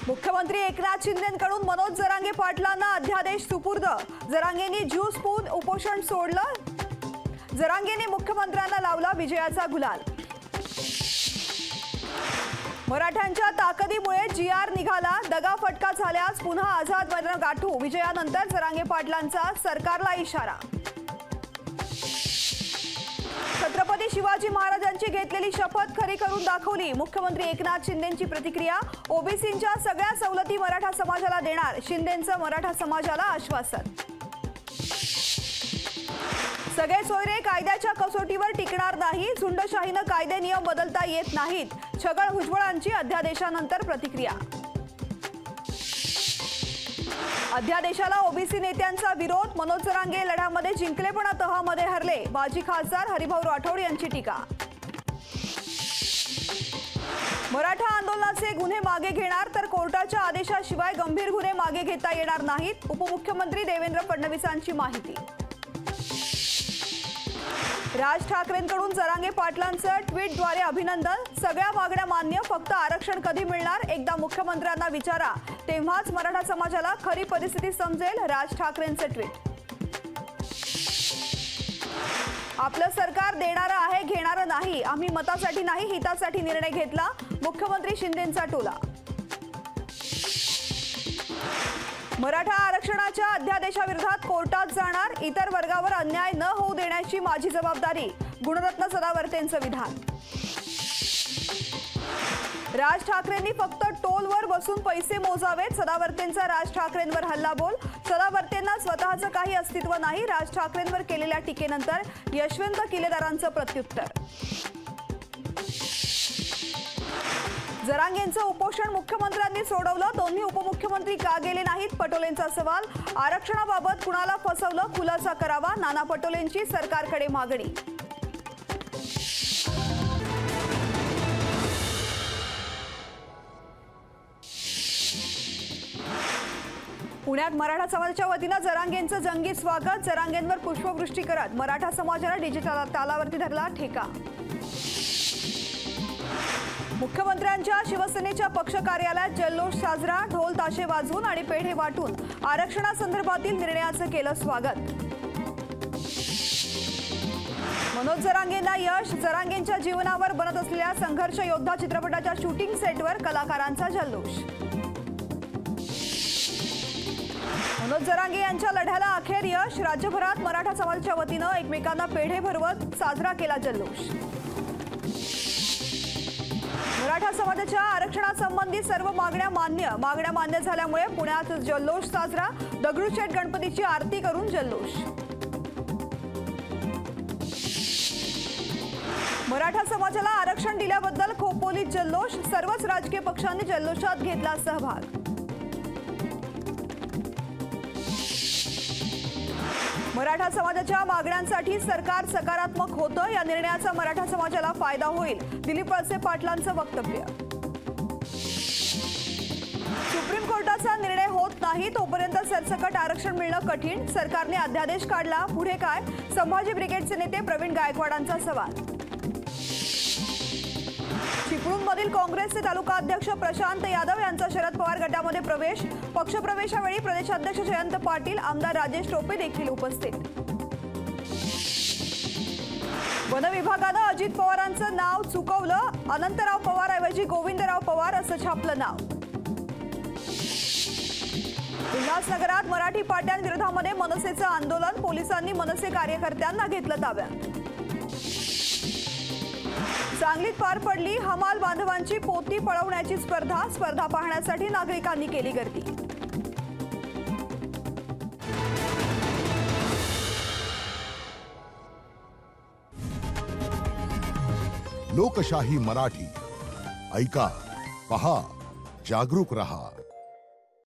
मुख्यमंत्री एकनाथ शिंदेंकडून मनोज जरांगे पाटलांना अध्यादेश सुपूर्द। जरांगेंनी ज्यूस पिऊन उपोषण सोडलं। जरांगेंनी मुख्यमंत्र्यांना लावला विजयाचा गुलाल। मराठ्यांच्या ताकदीमुळे जीआर निघाला। दगाफटका झाल्यास पुन्हा आझाद मैदान गाठू। विजयानंतर जरांगे पाटलांचा सरकारला इशारा। छत्रपती शिवाजी महाराजांची घेतलेली शपथ खरी करून दाखवली। मुख्यमंत्री एकनाथ शिंदेंची प्रतिक्रिया। ओबीसींच्या सगळ्या सवलती मराठा समाजाला देणार। शिंदेंचं मराठा समाजाला आश्वासन। सगळे सोयरे कायद्याच्या कसोटीवर टिकणार नाही। झुंडशाहीनं कायदे नियम बदलता येत नाहीत। छगन भुजबळांची अध्यादेशानंतर प्रतिक्रिया। अध्यादेशाला ओबीसी नेत्यांचा विरोध। मनोज जरांगे लढ्यामध्ये जिंकले पण तहामध्ये हरले। माजी खासदार हरिभाऊ राठोड यांची टीका। मराठा आंदोलनाचे गुन्हे मागे घेणार तर कोर्टाच्या आदेशाशिवाय गंभीर गुन्हे मागे घेता येणार नाहीत। उपमुख्यमंत्री देवेंद्र फडणवीसांची माहिती। राज ठाकरेंकडून जरांगे पाटलांचं ट्विटद्वारे अभिनंदन। सगळ्या मागण्या मान्य, फक्त आरक्षण कधी मिळणार एकदा मुख्यमंत्र्यांना विचारा, तेव्हाच मराठा समाजाला खरी परिस्थिती समजेल। राज ठाकरेंचं ट्विट। आपलं सरकार देणारं आहे, घेणारं नाही। आम्ही मतासाठी नाही, हितासाठी निर्णय घेतला। मुख्यमंत्री शिंदेंचा टोला। मराठा आरक्षणाच्या अध्यादेशाविरोधात कोर्टात जाणार। इतर वर्गावर अन्याय न होऊ देण्याची माझी जबाबदारी। गुणरत्न सदावर्तेंचं विधान। राज ठाकरेंनी फक्त टोलवर बसून पैसे मोजावेत। सदावर्तेंचा राज ठाकरेंवर हल्लाबोल। सदावर्तेंना स्वतःचं काही अस्तित्व नाही। राज ठाकरेंवर केलेल्या टीकेनंतर यशवंत किलेदारांचं प्रत्युत्तर। जरांगेंचं उपोषण मुख्यमंत्र्यांनी सोडवलं। दोन्ही उपमुख्यमंत्री का गेले नाहीत? पटोलेंचा सवाल। आरक्षणाबाबत कुणाला फसवलं? खुलासा करावा। नाना पटोलेंची सरकारकडे मागणी। पुण्यात मराठा समाजाच्या वतीनं जरांगेंचं जंगी स्वागत। जरांगेंवर पुष्पवृष्टी करत मराठा समाजाला डिजिटल तालावरती धरला ठेका। मुख्यमंत्र्यांच्या शिवसेनेच्या पक्ष कार्यालयात जल्लोष साजरा। ढोल ताशे वाजवून आणि पेढे वाटून आरक्षणासंदर्भातील निर्णयाचं केलं स्वागत। मनोज जरांगेंना यश। जरांगेंच्या जीवनावर बनत असलेल्या संघर्ष योद्धा चित्रपटाच्या शूटिंग सेटवर कलाकारांचा जल्लोष। मनोज जरांगे यांच्या लढ्याला अखेर यश। राज्यभरात मराठा समाजाच्या वतीनं एकमेकांना पेढे भरवत साजरा केला जल्लोष। मराठा समाजाच्या आरक्षणासंबंधी सर्व मागण्या मान्य। मागण्या मान्य झाल्यामुळे पुण्यात जल्लोष साजरा। दगडूशेठ गणपतीची आरती करून जल्लोष। मराठा समाजाला आरक्षण दिल्याबद्दल खोपोलीत जल्लोष। सर्वच राजकीय पक्षांनी जल्लोषात घेतला सहभाग। मराठा समाजाच्या मागण्यांसाठी सरकार सकारात्मक होतं। या निर्णयाचा मराठा समाजाला फायदा होईल। दिलीप वळसे पाटलांचं वक्तव्य। सुप्रीम कोर्टाचा निर्णय होत नाही तोपर्यंत सरसकट आरक्षण मिळणं कठीण। सरकारने अध्यादेश काढला, पुढे काय? संभाजी ब्रिगेडचे नेते प्रवीण गायकवाडांचा सवाल। चिपळूणमधील काँग्रेसचे तालुका अध्यक्ष प्रशांत यादव यांचा शरद पवार गटामध्ये प्रवेश। पक्षप्रवेशावेळी प्रदेशाध्यक्ष जयंत पाटील, आमदार राजेश टोपे देखील उपस्थित। वन विभागानं अजित पवारांचं नाव चुकवलं। अनंतराव पवारऐवजी गोविंदराव पवार असं छापलं नाव। उल्हासनगरात मराठी पाट्यांविरोधामध्ये मनसेचं आंदोलन। पोलिसांनी मनसे कार्यकर्त्यांना घेतलं ताब्यात। सांगलीत पार पडली हमाल बांधवांची पोती पळवण्याची स्पर्धा। स्पर्धा पाहण्यासाठी नागरिकांनी केली गर्दी। लोकशाही मराठी ऐका, पहा, जागरूक रहा।